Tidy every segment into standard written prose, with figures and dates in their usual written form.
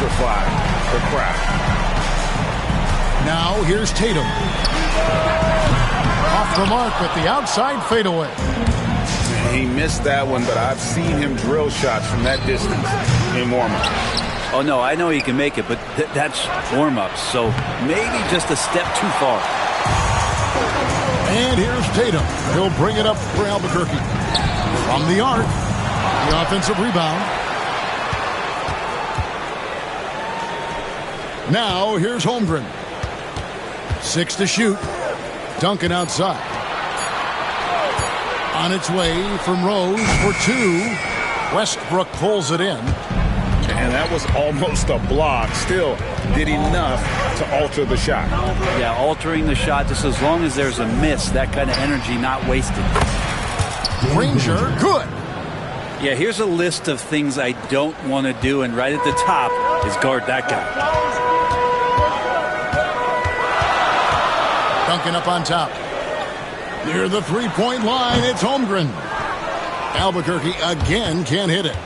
electrify the crowd. Now here's Tatum. Off the mark at the outside fadeaway. He missed that one, but I've seen him drill shots from that distance in warm-up. Oh, no, I know he can make it, but that's warm-ups, so maybe just a step too far. And here's Tatum. He'll bring it up for Albuquerque. From the arc, the offensive rebound. Now here's Holmgren. 6 to shoot. Duncan outside. On its way from Rose for 2. Westbrook pulls it in. And that was almost a block. Still did enough to alter the shot. Yeah, altering the shot just as long as there's a miss. That kind of energy not wasted. Granger, good. Yeah, here's a list of things I don't want to do, and right at the top is guard that guy. Duncan up on top. Near the three-point line, it's Holmgren. Albuquerque again can't hit it.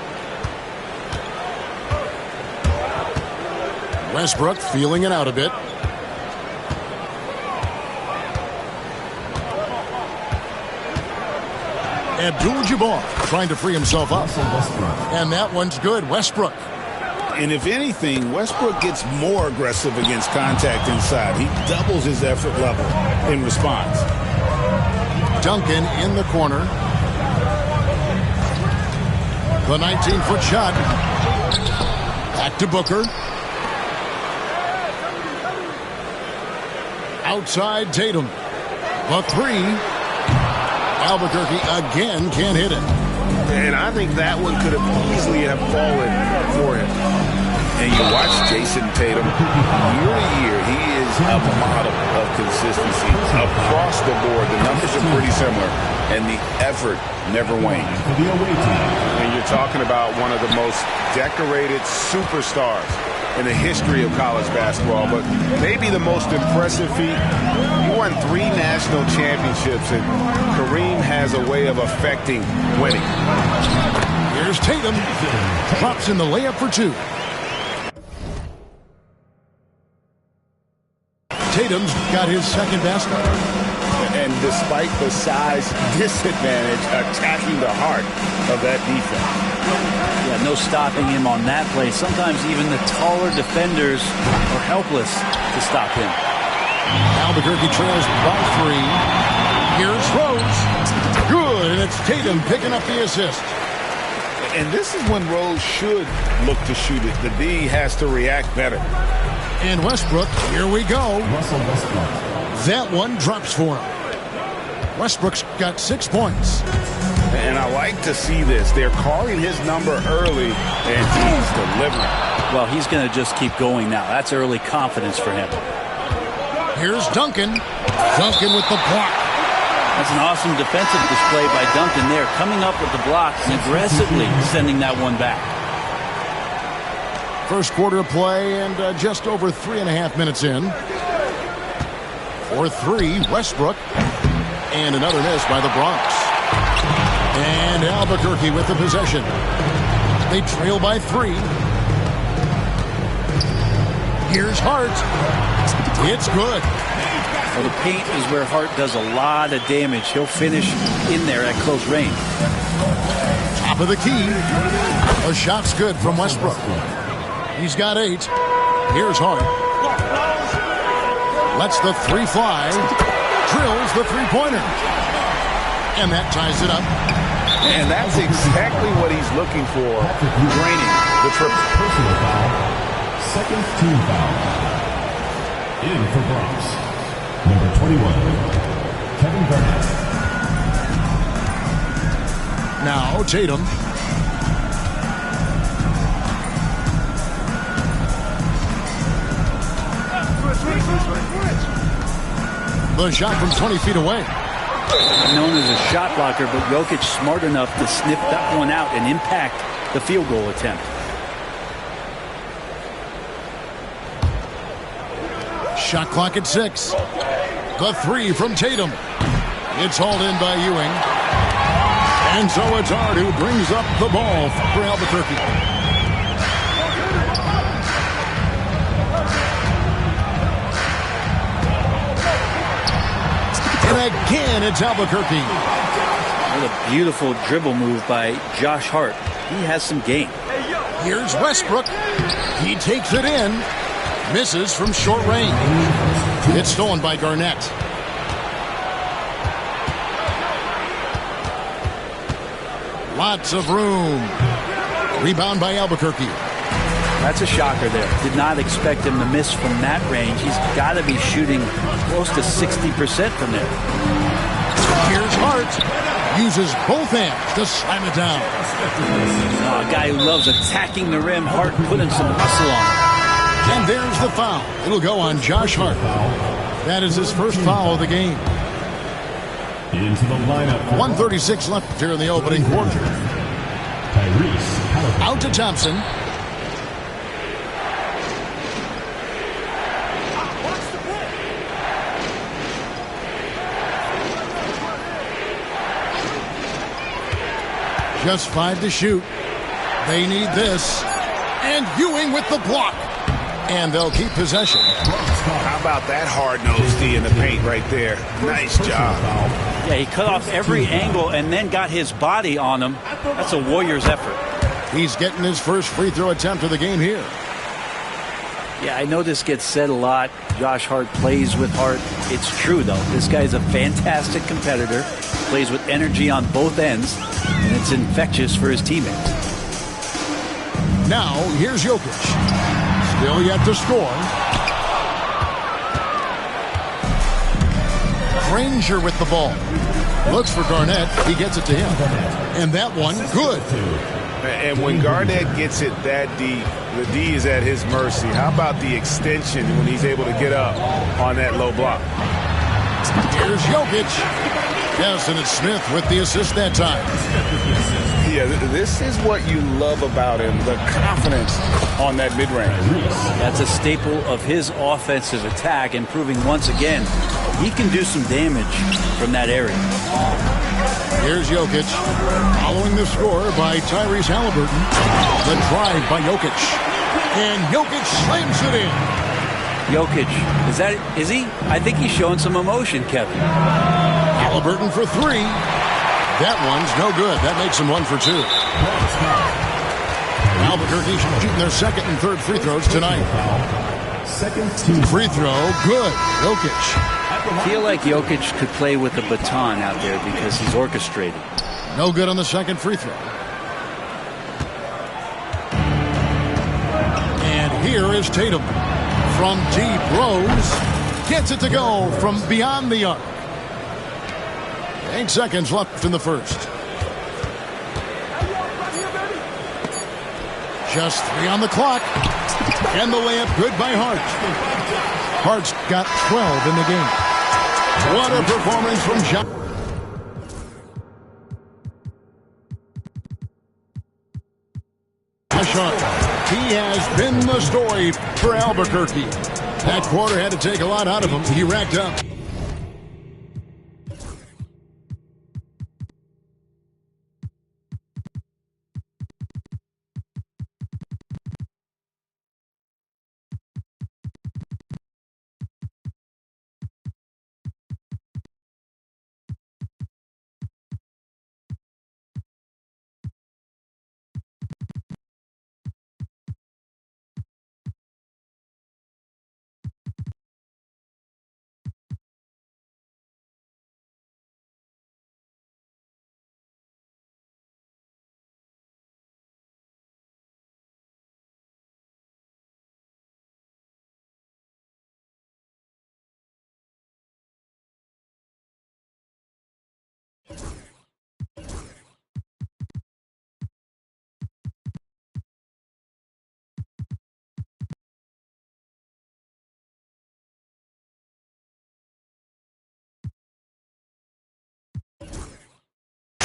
Westbrook feeling it out a bit. Abdul-Jabbar trying to free himself up. And that one's good. Westbrook. And if anything, Westbrook gets more aggressive against contact inside. He doubles his effort level in response. Duncan in the corner. The 19-foot shot. Back to Booker. Outside Tatum. The 3. Albuquerque again can't hit it. And I think that one could have easily have fallen for him. And you watch Jason Tatum, year to year, he is a model of consistency. Across the board, the numbers are pretty similar, and the effort never wanes. And you're talking about one of the most decorated superstars in the history of college basketball, but maybe the most impressive feat. He won 3 national championships, and Kareem has a way of affecting winning. Here's Tatum. Drops in the layup for 2. Tatum's got his second basket. And despite the size disadvantage, attacking the heart of that defense. Yeah, no stopping him on that play. Sometimes even the taller defenders are helpless to stop him. Albuquerque trails by 3. Here's Rose. Good, and it's Tatum picking up the assist. And this is when Rose should look to shoot it. The D has to react better. And Westbrook, here we go. That one drops for him. Westbrook's got 6 points. And I like to see this. They're calling his number early, and he's delivering. Well, he's going to just keep going now. That's early confidence for him. Here's Duncan. Duncan with the block. That's an awesome defensive display by Duncan there, coming up with the block and aggressively sending that one back. First quarter of play and just over 3.5 minutes in. For 3, Westbrook. And another miss by the Bronx. And Albuquerque with the possession. They trail by 3. Here's Hart. It's good. Well, the paint is where Hart does a lot of damage. He'll finish in there at close range. Top of the key. A shot's good from Westbrook. He's got 8. Here's Hart. Lets the 3 fly. Drills the three-pointer. And that ties it up. And that's exactly what he's looking for. Draining the triple. Personal foul. Second team foul. In for Bronx. Number 21, Kevin Garnett. Now Tatum. The shot from 20 feet away. Known as a shot blocker, but Jokic smart enough to sniff that one out and impact the field goal attempt. Shot clock at 6. The 3 from Tatum. It's hauled in by Ewing. And so it's Hart who brings up the ball for Albuquerque. again, it's Albuquerque. What a beautiful dribble move by Josh Hart. He has some game. Here's Westbrook. He takes it in. Misses from short range. It's stolen by Garnett. Lots of room. Rebound by Albuquerque. That's a shocker there. Did not expect him to miss from that range. He's got to be shooting close to 60% from there. Here's Hart. Uses both hands to slam it down. Oh, a guy who loves attacking the rim. Hart putting some muscle on it. And there's the foul. It'll go on Josh Hart. That is his first foul of the game. Into the lineup. 1:36 left here in the opening quarter. Tyrese Haliburton. Out to Thompson. Just 5 to shoot. They need this. And Ewing with the block. And they'll keep possession. How about that hard-nosed D in the paint right there? Nice job. Yeah, he cut off every angle and then got his body on him. That's a Warriors effort. He's getting his first free throw attempt of the game here. Yeah, I know this gets said a lot. Josh Hart plays with heart. It's true, though. This guy's a fantastic competitor. Plays with energy on both ends. And it's infectious for his teammates. Now, here's Jokic. Still yet to score. Granger with the ball. Looks for Garnett. He gets it to him. And that one, good. And when Garnett gets it that deep, the D is at his mercy. How about the extension when he's able to get up on that low block? Here's Jokic. Yes, and it's Smith with the assist that time. Yeah, this is what you love about him, the confidence on that mid-range. That's a staple of his offensive attack, and proving once again he can do some damage from that area. Here's Jokic, following the score by Tyrese Haliburton. The drive by Jokic. And Jokic slams it in. Jokic, is he? I think he's showing some emotion, Kevin. Haliburton for three. That one's no good. That makes them 1 for 2. Albuquerque shooting their second and third free throws tonight. Second team free throw, good. Jokic. I feel like Jokic could play with a baton out there because he's orchestrated. No good on the second free throw. And here is Tatum. From deep, Rose gets it to go from beyond the arc. 8 seconds left in the first. Just 3 on the clock. And the layup good by Hart. Hart's got 12 in the game. What a performance from John. He has been the story for Albuquerque. That quarter had to take a lot out of him. He racked up.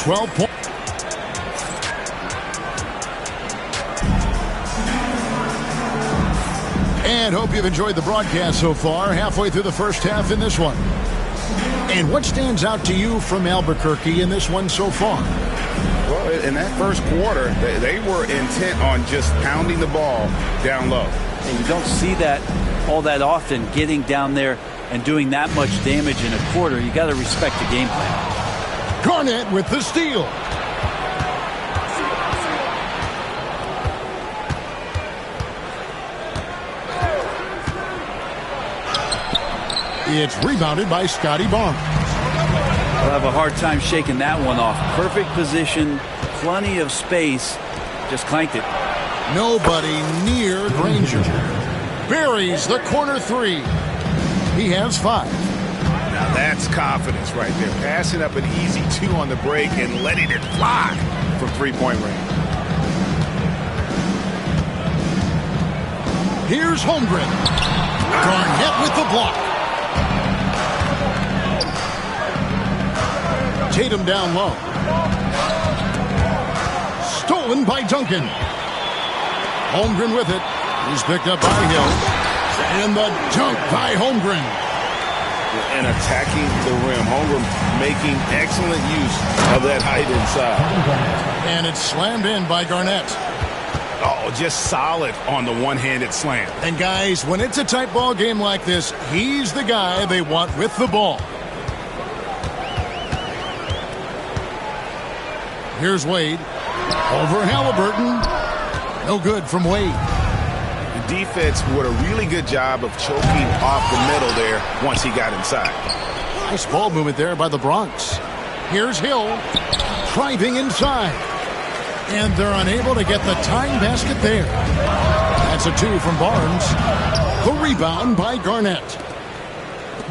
.12 And hope you've enjoyed the broadcast so far. Halfway through the first half in this one. And what stands out to you from Albuquerque in this one so far? Well, in that first quarter, they were intent on just pounding the ball down low. And you don't see that all that often, getting down there and doing that much damage in a quarter, you got to respect the game plan. Garnett with the steal. It's rebounded by Scotty Barnes. We'll have a hard time shaking that one off. Perfect position, plenty of space, just clanked it. Nobody near Granger. Buries the corner three. He has 5. Now that's confidence right there. Passing up an easy 2 on the break and letting it fly from three-point range. Here's Holmgren. Garnett with the block. Tatum down low. Stolen by Duncan. Holmgren with it. He's picked up by Hill. And the dunk by Holmgren. And attacking the rim. Holmgren making excellent use of that height inside. And it's slammed in by Garnett. Oh, just solid on the one-handed slam. And guys, when it's a tight ball game like this, he's the guy they want with the ball. Here's Wade. Over Halliburton. No good from Wade. The defense did a really good job of choking off the middle there once he got inside. Nice ball movement there by the Bronx. Here's Hill. Driving inside. And they're unable to get the tying basket there. That's a 2 from Barnes. The rebound by Garnett.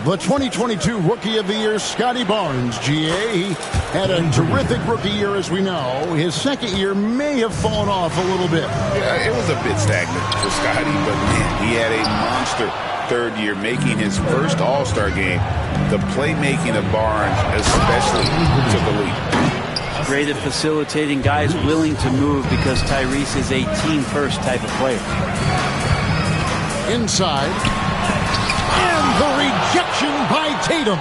The 2022 Rookie of the Year, Scotty Barnes, GA. He had a terrific rookie year, as we know. His second year may have fallen off a little bit. Yeah, it was a bit stagnant for Scotty, but man, he had a monster third year, making his first All-Star game. The playmaking of Barnes especially took a leap. Great at facilitating, guys willing to move because Tyrese is a team-first type of player. Inside. And the rejection by Tatum.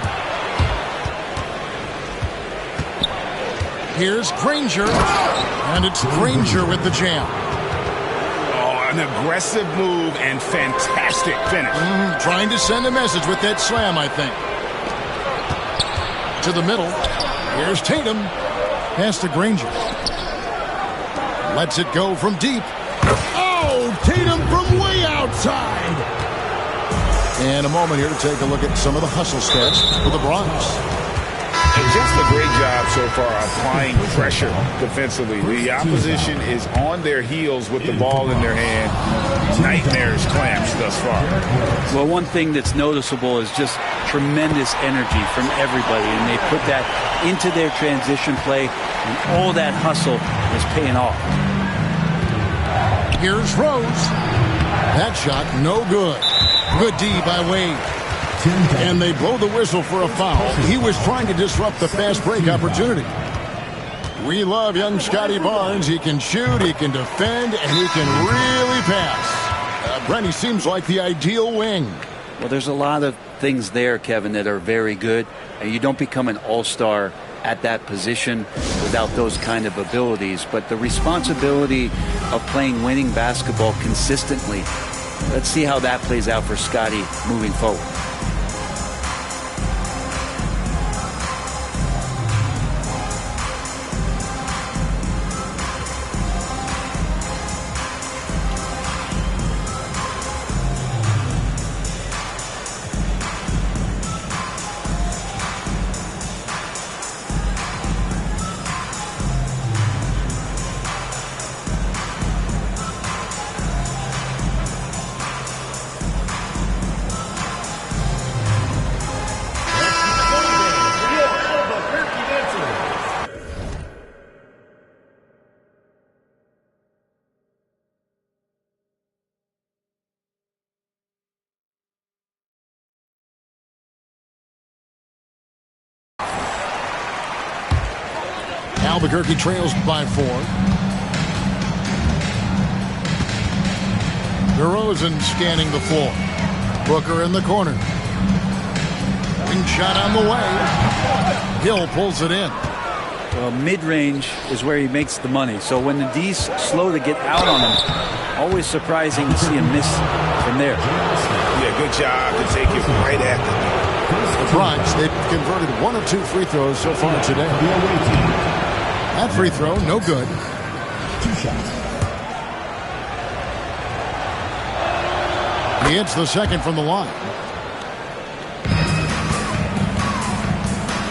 Here's Granger. And it's Granger with the jam. Oh, an aggressive move and fantastic finish. Trying to send a message with that slam, I think. To the middle. Here's Tatum. Pass to Granger. Lets it go from deep. Oh, Tatum from way outside. And a moment here to take a look at some of the hustle stats for the Bronx. And just a great job so far applying pressure defensively. The opposition is on their heels with the ball in their hand. Nightmares clamps thus far. Well, one thing that's noticeable is just tremendous energy from everybody, and they put that into their transition play, and all that hustle is paying off. Here's Rose. That shot no good. Good D by Wade. And they blow the whistle for a foul. He was trying to disrupt the fast break opportunity. We love young Scotty Barnes. He can shoot, he can defend, and he can really pass. Brent, he seems like the ideal wing. Well, there's a lot of things there, Kevin, that are very good. And you don't become an all-star at that position without those kind of abilities. But the responsibility of playing winning basketball consistently, let's see how that plays out for Scotty moving forward. Albuquerque trails by 4. DeRozan scanning the floor. Booker in the corner. Wing shot on the way. Hill pulls it in. Well, mid-range is where he makes the money. So when the D's slow to get out on him, always surprising to see him miss from there. Yeah, good job to take it right at them. The Bronx, they've converted 1 of 2 free throws so far today. That free throw, no good. 2 shots. He hits the second from the line.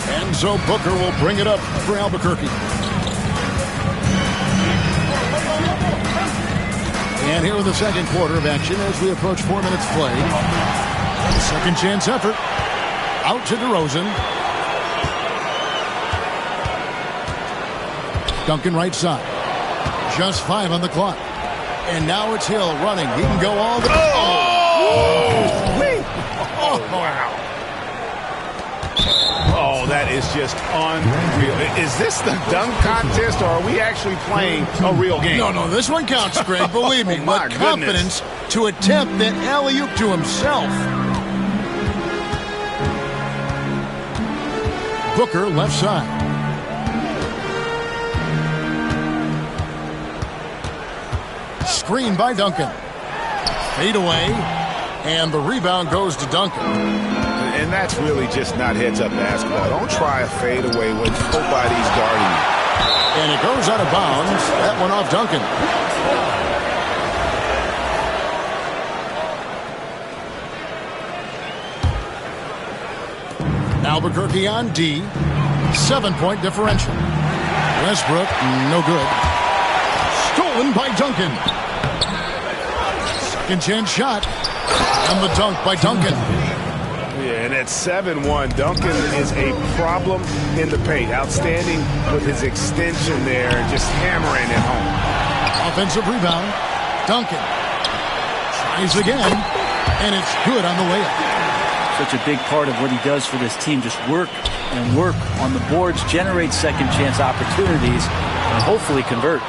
And so Booker will bring it up for Albuquerque. And here in the second quarter of action as we approach 4 minutes played. Second chance effort. Out to DeRozan. Duncan right side. Just 5 on the clock. And now it's Hill running. He can go all the way. Oh, wow. Oh, that is just unreal. Is this the dunk contest, or are we actually playing a real game? No, this one counts, Greg. Believe me. My With confidence to attempt that alley-oop to himself. Booker left side. Screen by Duncan. Fade away. And the rebound goes to Duncan. And that's really just not heads-up basketball. Don't try a fadeaway when nobody's guarding you. And it goes out of bounds. That one off Duncan. Albuquerque on D. 7-point differential. Westbrook, no good. Stolen by Duncan. Second chance shot. And the dunk by Duncan. Yeah, and at 7-1, Duncan is a problem in the paint. Outstanding with his extension there, just hammering it home. Offensive rebound. Duncan tries again, and it's good on the layup. Such a big part of what he does for this team. Just work and work on the boards, generate second chance opportunities, and hopefully convert.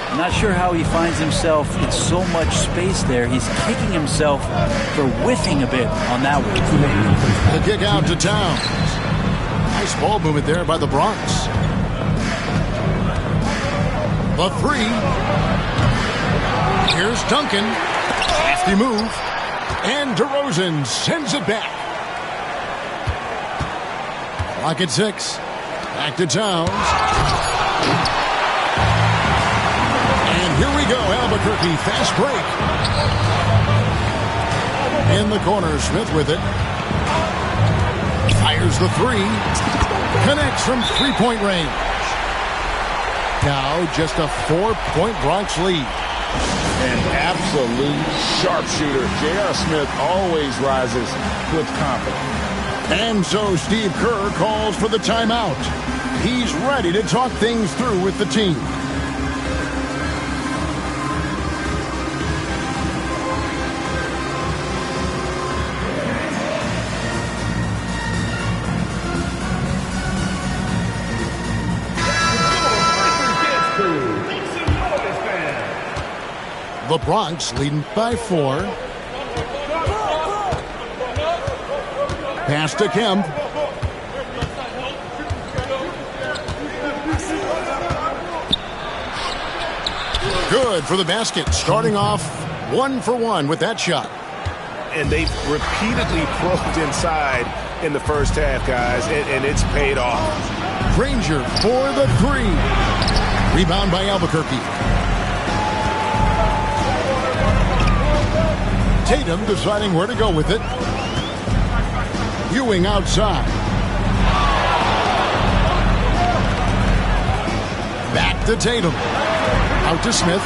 I'm not sure how he finds himself in so much space there. He's kicking himself for whiffing a bit on that one. The kick out to Towns. Nice ball movement there by the Bronx. The three. Here's Duncan. Nasty move. And DeRozan sends it back. Clock at 6. Back to Towns. And here we go, Albuquerque. Fast break. In the corner, Smith with it. Fires the three. Connects from three-point range. Now just a 4-point Bronx lead. An absolute sharpshooter. J.R. Smith always rises with confidence. And so Steve Kerr calls for the timeout. He's ready to talk things through with the team. The Bronx leading by 4. Pass to Kemp. Good for the basket. Starting off 1 for 1 with that shot. And they've repeatedly probed inside in the first half, guys, and it's paid off. Granger for the 3. Rebound by Albuquerque. Tatum deciding where to go with it. Ewing outside. Back to Tatum. Out to Smith.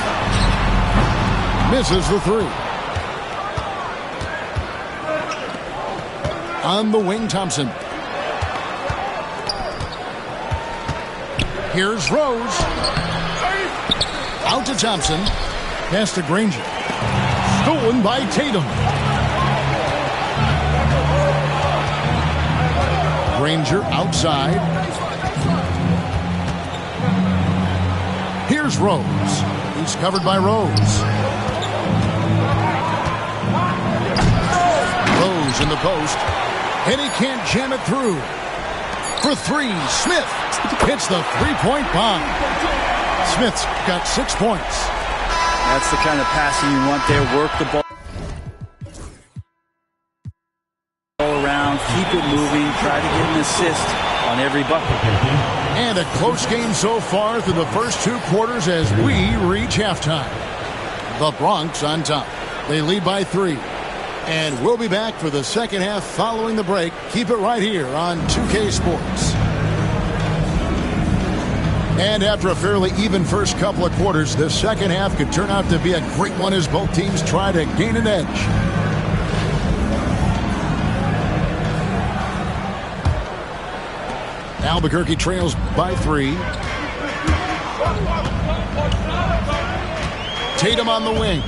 Misses the 3. On the wing, Thompson. Here's Rose. Out to Thompson. Pass to Granger. Stolen by Tatum. Granger outside. Here's Rose. He's covered by Rose. Rose in the post. And he can't jam it through. For 3, Smith hits the three-point bomb. Smith's got 6 points. That's the kind of passing you want there. Work the ball. around, keep it moving, try to get an assist on every bucket. And a close game so far through the first 2 quarters as we reach halftime. The Bronx on top. They lead by 3. And we'll be back for the second half following the break. Keep it right here on 2K Sports. And after a fairly even first couple of quarters, the second half could turn out to be a great one as both teams try to gain an edge. Albuquerque trails by 3. Tatum on the wing.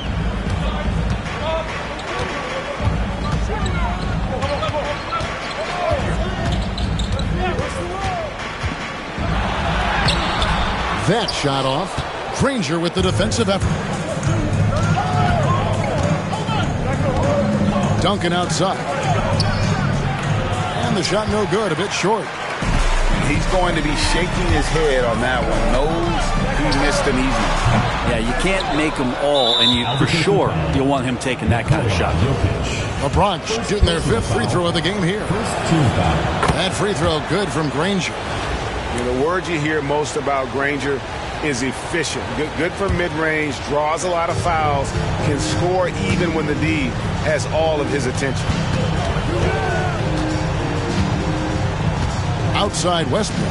That shot off. Granger with the defensive effort. Duncan outside. And the shot no good, a bit short. He's going to be shaking his head on that one. Knows he missed an easy one. Yeah, you can't make them all, and for sure you'll want him taking that kind of shot. The Bronx shooting their 5th free throw of the game here. That free throw good from Granger. The word you hear most about Granger is efficient. Good from mid-range, draws a lot of fouls, can score even when the D has all of his attention. Outside Westbrook.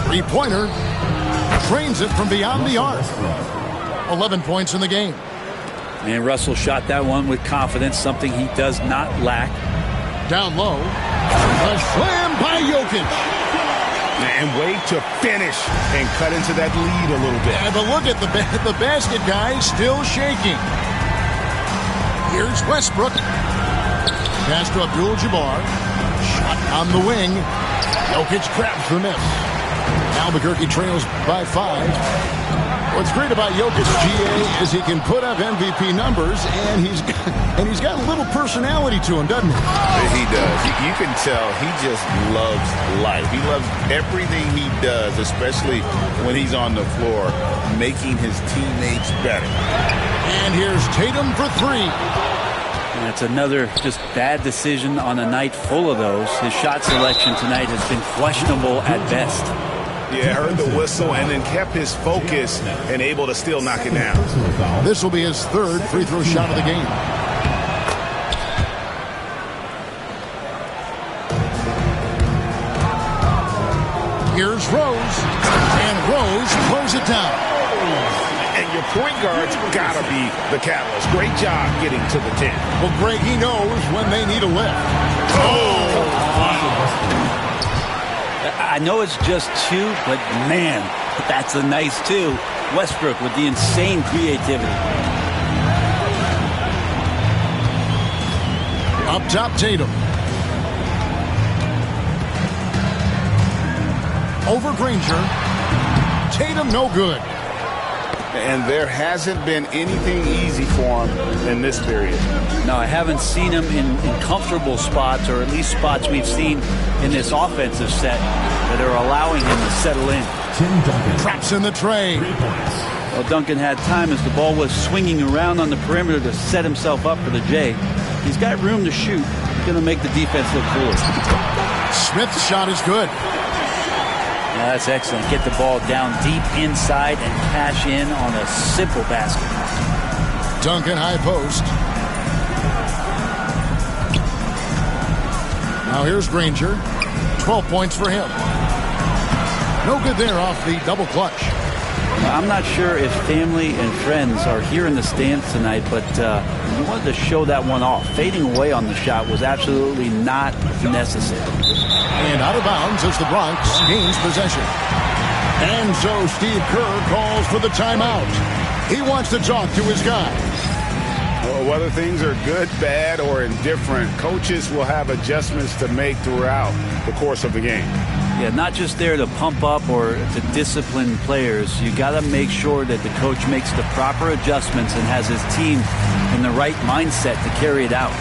Three-pointer. Trains it from beyond the arc. 11 points in the game. And Russell shot that one with confidence, something he does not lack. Down low. A slam by Jokic. And wait to finish and cut into that lead a little bit. Yeah, but look at the basket guy still shaking. Here's Westbrook. Pass to Abdul-Jabbar. Shot on the wing. Jokic grabs the miss. Albuquerque trails by 5. What's great about Jokic, GA, is he can put up MVP numbers, and he's got a little personality to him, doesn't he? He does. You can tell he just loves life. He loves everything he does, especially when he's on the floor, making his teammates better. And here's Tatum for 3. That's another just bad decision on a night full of those. His shot selection tonight has been questionable at best. Yeah, heard the whistle and then kept his focus and able to still knock it down. This will be his 3rd free throw shot of the game. Here's Rose. And Rose throws it down. And your point guard's got to be the catalyst. Great job getting to the 10. Well, Greg, he knows when they need a lift. I know it's just 2, but man, that's a nice 2. Westbrook with the insane creativity. Up top, Tatum. Over Granger. Tatum no good. And there hasn't been anything easy for him in this period. No, I haven't seen him in comfortable spots, or at least spots we've seen in this offensive set that are allowing him to settle in. Traps in the tray. Well, Duncan had time as the ball was swinging around on the perimeter to set himself up for the J. He's got room to shoot. He's going to make the defense look foolish. Smith's shot is good. Yeah, that's excellent. Get the ball down deep inside and cash in on a simple basket. Duncan high post. Now here's Granger. 12 points for him. No good there off the double clutch. I'm not sure if family and friends are here in the stands tonight, but he wanted to show that one off. Fading away on the shot was absolutely not necessary. And out of bounds as the Bronx gains possession. And so Steve Kerr calls for the timeout. He wants to talk to his guys. Well, whether things are good, bad, or indifferent, coaches will have adjustments to make throughout the course of the game. Yeah, not just there to pump up or to discipline players. You got to make sure that the coach makes the proper adjustments and has his team in the right mindset to carry it out.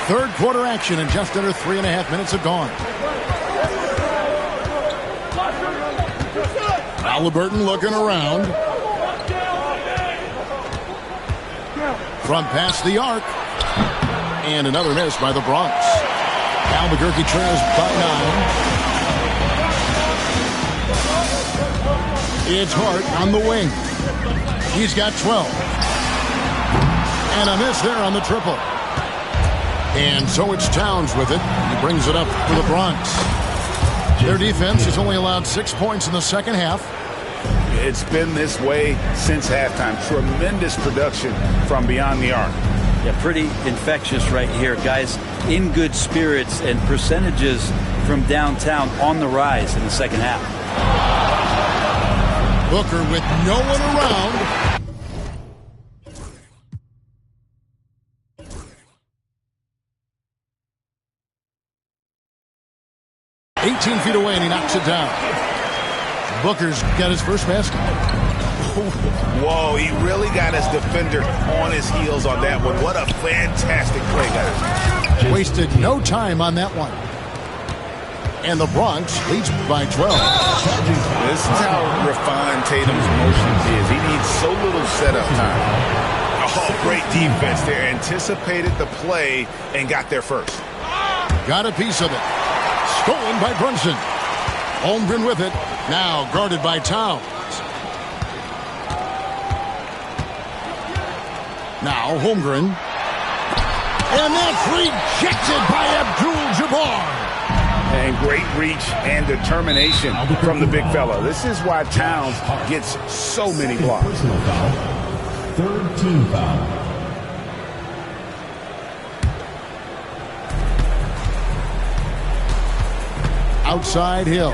Third quarter action, and just under 3.5 minutes have gone. Halliburton looking around. From past the arc. And another miss by the Bronx. Albuquerque trails by 9. It's Hart on the wing. He's got 12. And a miss there on the triple. And so it's Towns with it. He brings it up for the Bronx. Their defense has only allowed 6 points in the second half. It's been this way since halftime. Tremendous production from beyond the arc. Yeah, pretty infectious right here. Guys in good spirits, and percentages from downtown on the rise in the second half. Booker with no one around. Feet away, and he knocks it down. Booker's got his first basket. Whoa, he really got his defender on his heels on that one. What a fantastic play, guys. Wasted no time on that one. And the Bronx leads by 12. This is how refined Tatum's motions is. He needs so little setup time. Oh, great defense there. Anticipated the play and got there first. Got a piece of it. Stolen by Brunson. Holmgren with it. Now guarded by Towns. Now Holmgren. And that's rejected by Abdul-Jabbar. And great reach and determination from the big fella. This is why Towns gets so many blocks. Personal foul. Third team foul. Outside Hill.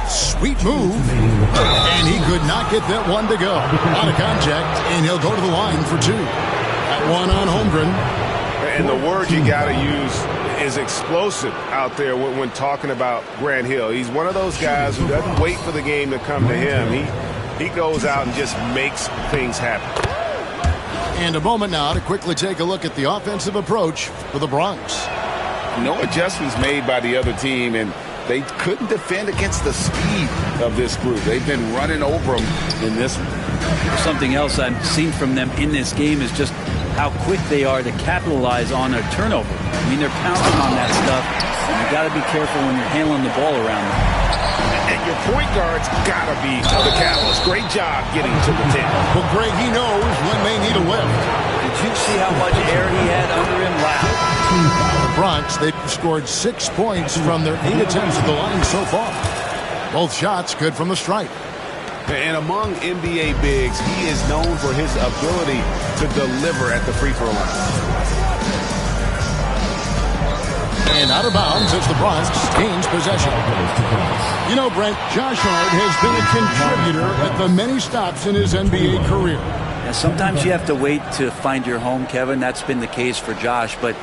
Sweet move. And he could not get that one to go. Out of contact, and he'll go to the line for 2. That one on Holmgren. And the word you got to use is explosive out there when talking about Grant Hill. He's one of those guys who doesn't wait for the game to come to him. He goes out and just makes things happen. And a moment now to quickly take a look at the offensive approach for the Bronx. No adjustments made by the other team, and they couldn't defend against the speed of this group. They've been running over them in this one. Something else I've seen from them in this game is just how quick they are to capitalize on a turnover. I mean, they're pouncing on that stuff, and you got to be careful when you're handling the ball around them. And your point guard's got to be the catalyst. Great job getting to the 10. But Greg, he knows when they need a lift. Did you see how much air he had under him? Wow. The Bronx, they've scored 6 points from their 8 attempts at the line so far. Both shots good from the stripe. And among NBA bigs, he is known for his ability to deliver at the free throw line. And out of bounds as the Bronx gains possession. You know, Brent, Josh Hart has been a contributor at the many stops in his NBA career. And sometimes you have to wait to find your home, Kevin. That's been the case for Josh, but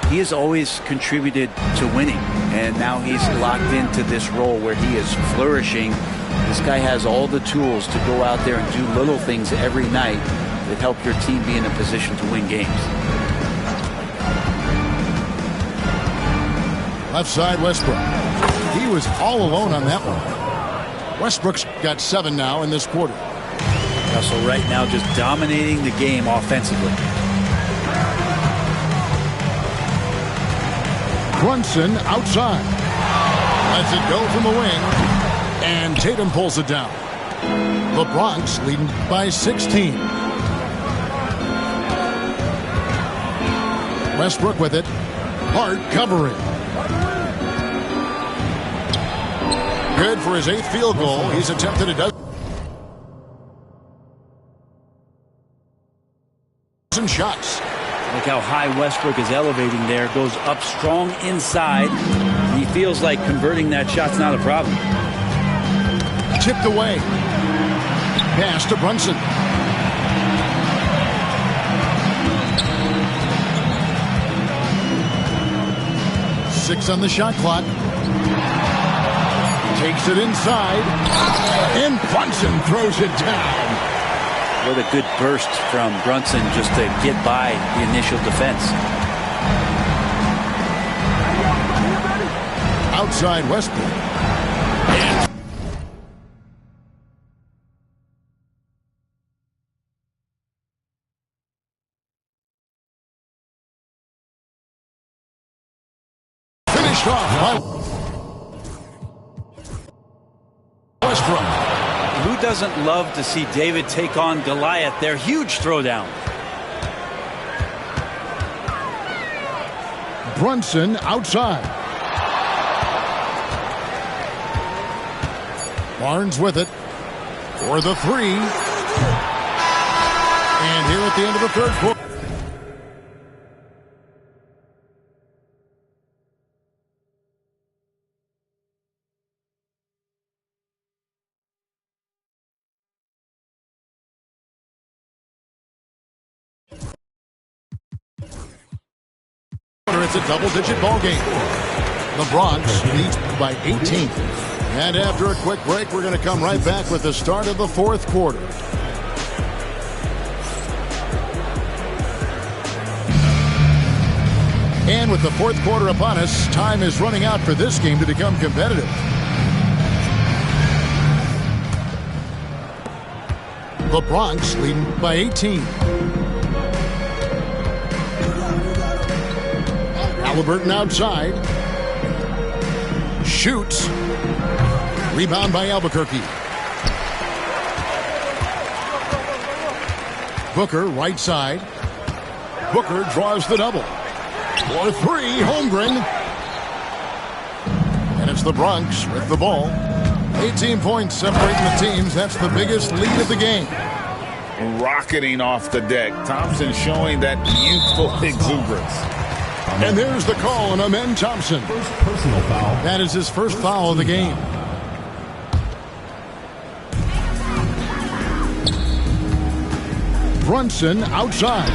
he has always contributed to winning, and now he's locked into this role where he is flourishing. This guy has all the tools to go out there and do little things every night that help your team be in a position to win games. Left side, Westbrook. He was all alone on that one. Westbrook's got 7 now in this quarter. So right now just dominating the game offensively. Brunson outside. Lets it go from the wing. And Tatum pulls it down. The Bronx leading by 16. Westbrook with it. Hart covering. Good for his 8th field goal. He's attempted a dozen shots. Look how high Westbrook is elevating there. Goes up strong inside. He feels like converting that shot's not a problem. Tipped away. Pass to Brunson. Six on the shot clock. Takes it inside. And Brunson throws it down. What a good burst from Brunson just to get by the initial defense. Outside Westbrook. And finished off by Westbrook. Who doesn't love to see David take on Goliath? Their huge throwdown. Brunson outside. Barnes with it for the three. And here at the end of the third quarter. It's a double-digit ball game. The Bronx leads by 18. And after a quick break, we're going to come right back with the start of the fourth quarter. And with the fourth quarter upon us, time is running out for this game to become competitive. The Bronx leading by 18. Halliburton outside. Shoots. Rebound by Albuquerque. Booker right side. Booker draws the double. For three, Holmgren. And it's the Bronx with the ball. 18 points separating the teams. That's the biggest lead of the game. Rocketing off the deck. Thompson showing that youthful exuberance. And there's the call on Amen Thompson. First personal foul. That is his first foul of the game. Brunson outside.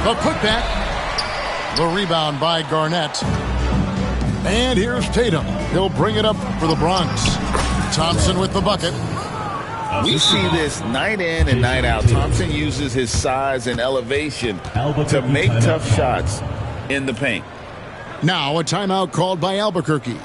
The putback. The rebound by Garnett. And here's Tatum. He'll bring it up for the Bronx. Thompson with the bucket. We see this night in and night out. Thompson uses his size and elevation to make tough shots in the paint. Now a timeout called by Albuquerque.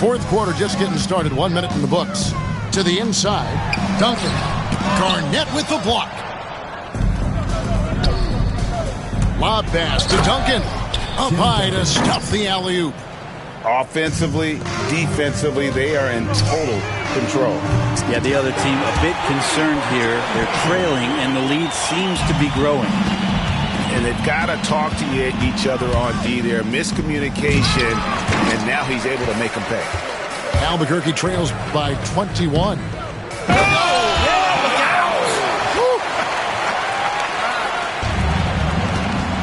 Fourth quarter just getting started. 1 minute in the books. To the inside. Duncan. Garnett with the block. Lob pass to Duncan. Up high to stuff the alley-oop. Offensively, defensively, they are in total control. Yeah, the other team a bit concerned here. They're trailing, and the lead seems to be growing. And they've got to talk to each other on D there. Miscommunication, and now he's able to make them pay. Albuquerque trails by 21.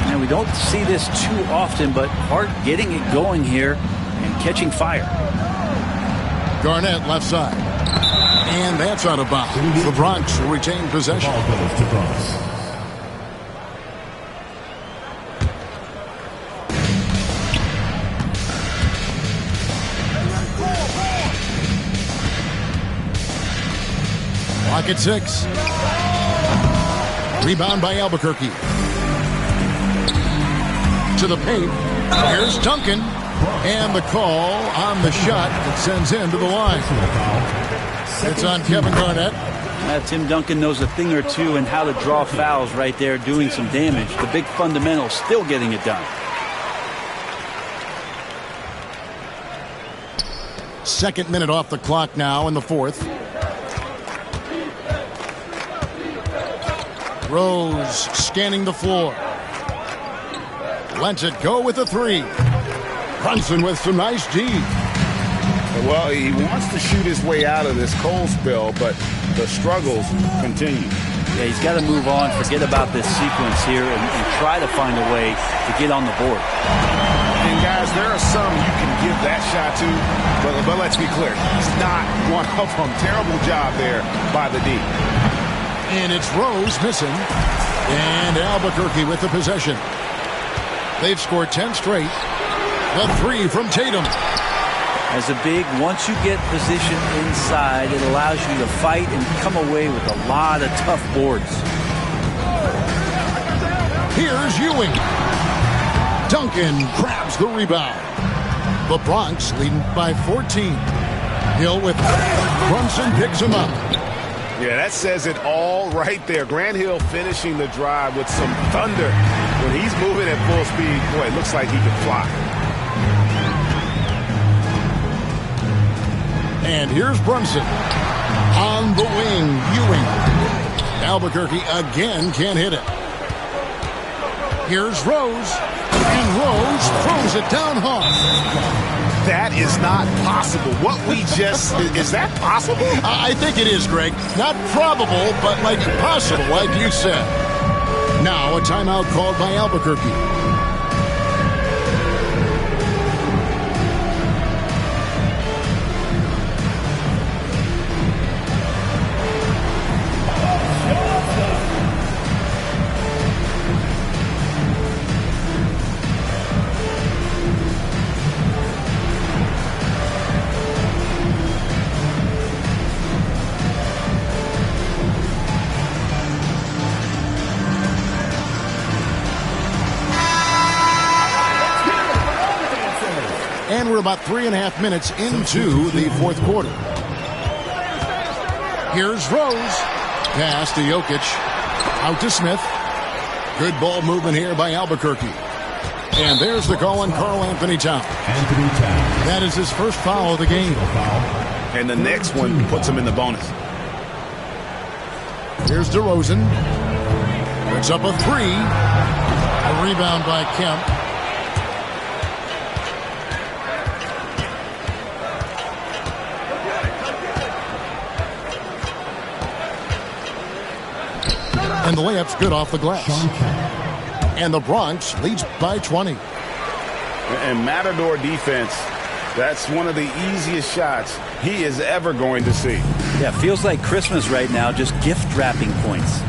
Now, we don't see this too often, but Hart getting it going here and catching fire. Garnett left side. And that's out of bounds. The Bronx will retain possession. Ball goes to Bronx. Clock at 6. Rebound by Albuquerque. To the paint. Here's Duncan. And the call on the shot that sends him to the line. It's on Kevin Garnett. Tim Duncan knows a thing or two and how to draw fouls right there, doing some damage. The big fundamental still getting it done. Second minute off the clock now in the fourth. Rose scanning the floor. Lets it go with a three. Brunson with some nice D. Well, he wants to shoot his way out of this cold spell, but the struggles continue. Yeah, he's got to move on, forget about this sequence here, and try to find a way to get on the board. And guys, there are some you can give that shot to, but let's be clear, he's not one of them. Terrible job there by the D. And it's Rose missing. And Albuquerque with the possession. They've scored 10 straight. The three from Tatum. As a big, once you get positioned inside, it allows you to fight and come away with a lot of tough boards. Here's Ewing. Duncan grabs the rebound. The Bronx leading by 14. Hill with Brunson picks him up. Yeah, that says it all right there. Grant Hill finishing the drive with some thunder. When he's moving at full speed, boy, it looks like he can fly. And here's Brunson. On the wing, Ewing. Albuquerque again can't hit it. Here's Rose. And Rose throws it down hard. That is not possible. What we just... is that possible? I think it is, Greg. Not probable, but like possible, like you said. Now a timeout called by Albuquerque. And we're about 3.5 minutes into the fourth quarter. Here's Rose. Pass to Jokic. Out to Smith. Good ball movement here by Albuquerque. And there's the call on Karl Anthony Towns. That is his first foul of the game. And the next one puts him in the bonus. Here's DeRozan. Puts up a three. A rebound by Kemp. And the layup's good off the glass. And the Bronx leads by 20. And Matador defense, that's one of the easiest shots he is ever going to see. Yeah, feels like Christmas right now, just gift wrapping points.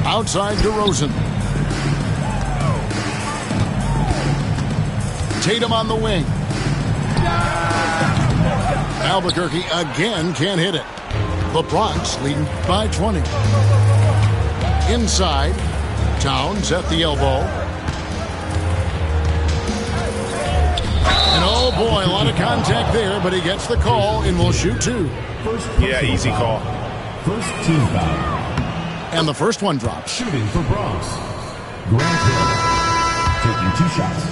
Outside DeRozan. Tatum on the wing. Albuquerque again can't hit it. The Bronx leading by 20. Inside, Towns at the elbow. And oh boy, a lot of contact there, but he gets the call and will shoot two. Yeah, easy call. First team foul. And the first one drops. Shooting for Bronx. Grant Hill taking 2 shots.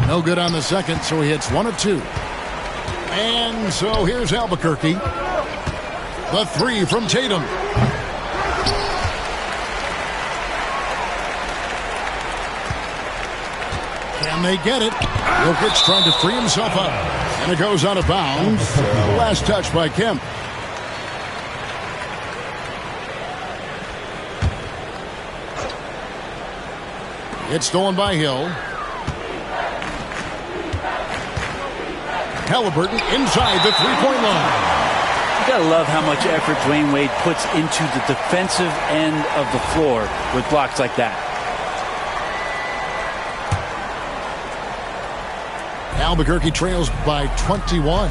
No good on the second, so he hits 1 of 2. And so here's Albuquerque. The three from Tatum. Can they get it? Jokic trying to free himself up. And it goes out of bounds. Last touch by Kemp. It's stolen by Hill. Halliburton inside the three-point line. You gotta love how much effort Dwayne Wade puts into the defensive end of the floor with blocks like that. Albuquerque trails by 21.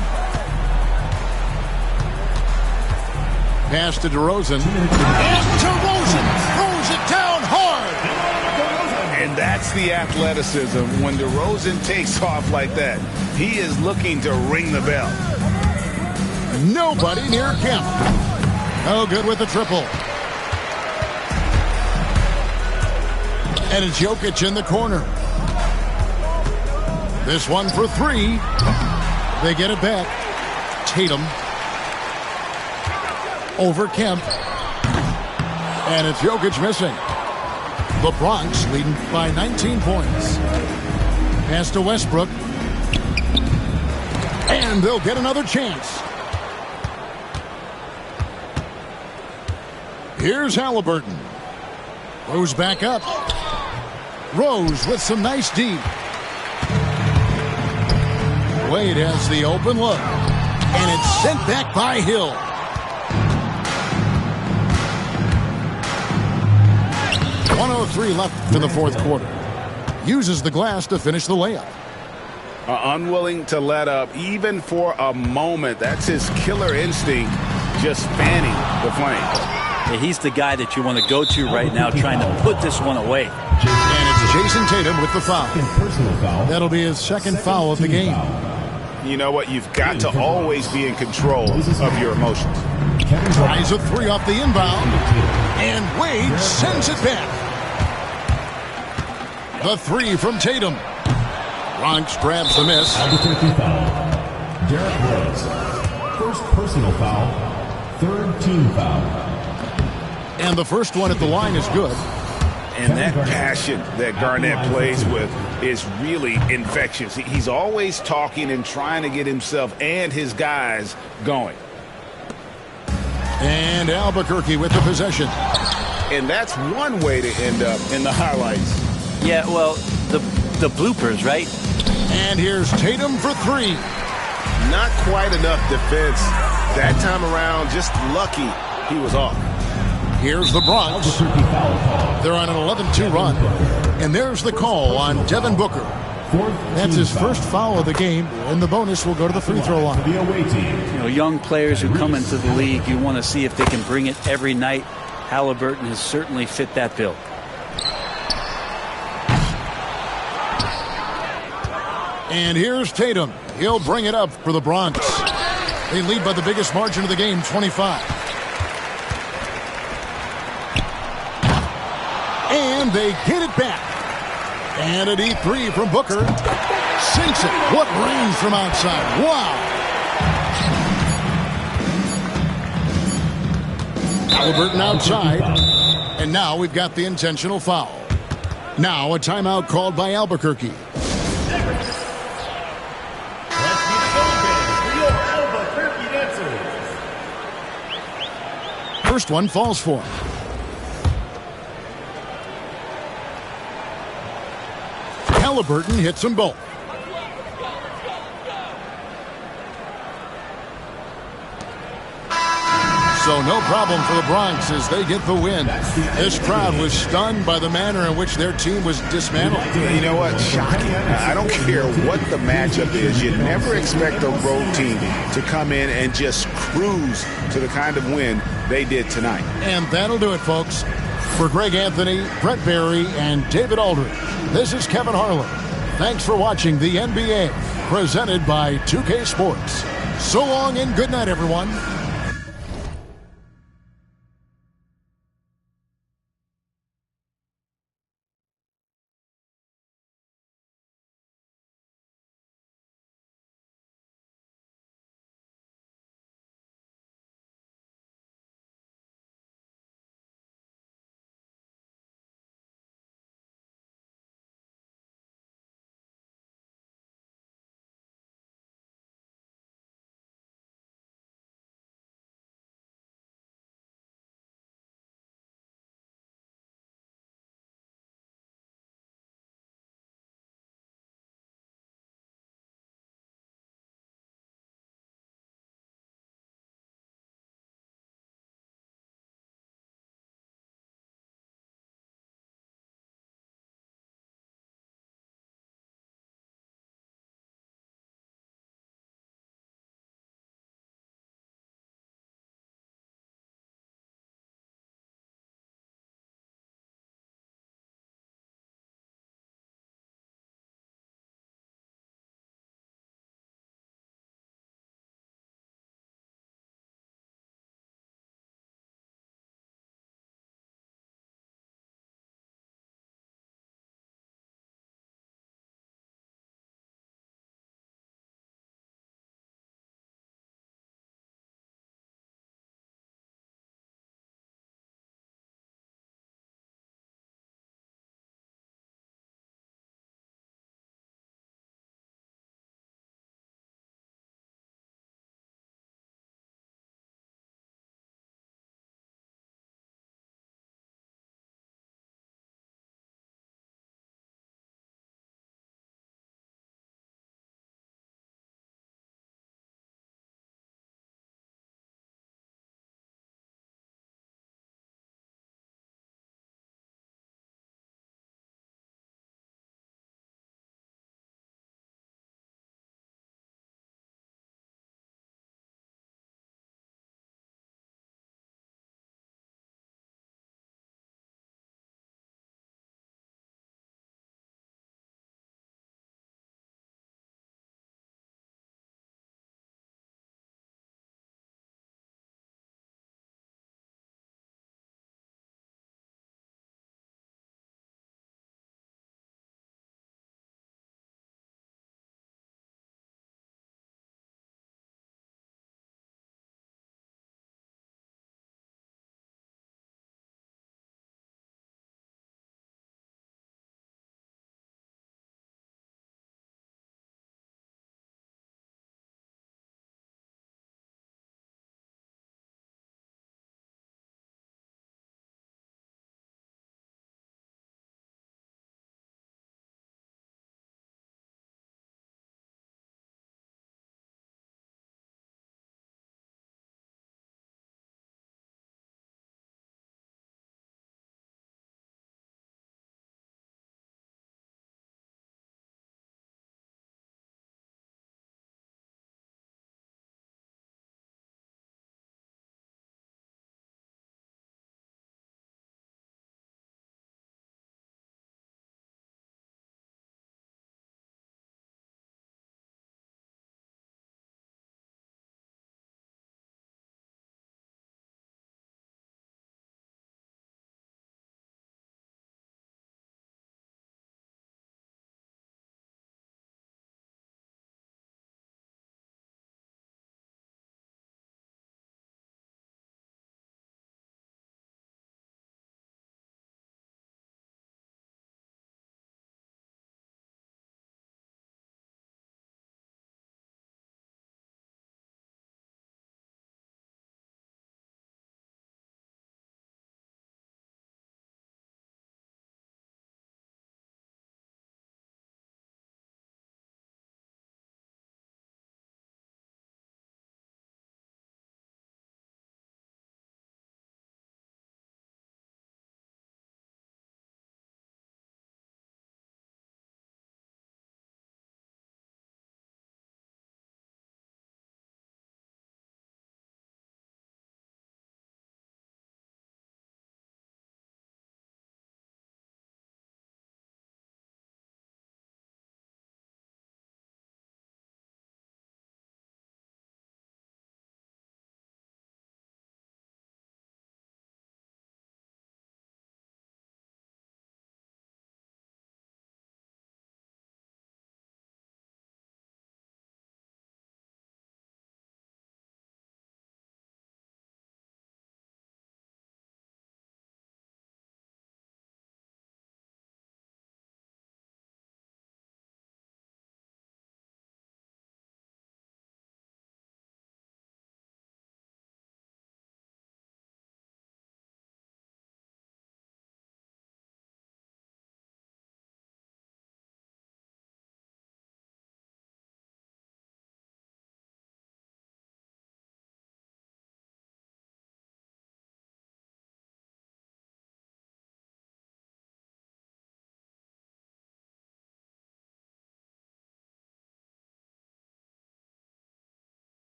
Pass to DeRozan. And DeRozan throws it down hard. And that's the athleticism. When DeRozan takes off like that, he is looking to ring the bell. Nobody near Kemp. Oh, good with the triple. And it's Jokic in the corner. This one for 3. They get it back. Tatum. Over Kemp. And it's Jokic missing. The Bronx leading by 19 points. Pass to Westbrook. And they'll get another chance. Here's Halliburton. Rose back up. Rose with some nice D. Wade has the open look. And it's sent back by Hill. .103 left in the fourth quarter. Uses the glass to finish the layup. Unwilling to let up even for a moment. That's his killer instinct, just fanning the flame. Yeah, he's the guy that you want to go to right now, trying to put this one away. And it's Jason Tatum with the foul. Personal foul. That'll be his second foul of the game. You know what? You've got to always be in control of your emotions. Tries a three off the inbound. And Wade sends it back. The three from Tatum. Bronx grabs the miss. Albuquerque foul. Derrick Rose. First personal foul. Third team foul. And the first one at the line is good. And that passion that Garnett plays with is really infectious. He's always talking and trying to get himself and his guys going. And Albuquerque with the possession. And that's one way to end up in the highlights. Yeah, well, the bloopers, right? And here's Tatum for three. Not quite enough defense that time around. Just lucky he was off. Here's the Bronx. They're on an 11-2 run. And there's the call on Devin Booker. That's his first foul of the game, and the bonus will go to the free throw line. You know, young players who come into the league, you want to see if they can bring it every night. Halliburton has certainly fit that bill. And here's Tatum. He'll bring it up for the Bronx. They lead by the biggest margin of the game, 25. And they get it back. And a deep three from Booker. Sinks it. What range from outside. Wow. Halliburton outside. And now we've got the intentional foul. Now a timeout called by Albuquerque. First one falls for him. Halliburton hits them both. So no problem for the Bronx as they get the win. This crowd was stunned by the manner in which their team was dismantled. You know what? Shocking. I don't care what the matchup is. You never expect a road team to come in and just cruise to the kind of win they did tonight. And that'll do it, folks. For Greg Anthony, Brett Barry, and David Aldridge, this is Kevin Harlan. Thanks for watching the NBA, presented by 2K Sports. So long and good night, everyone.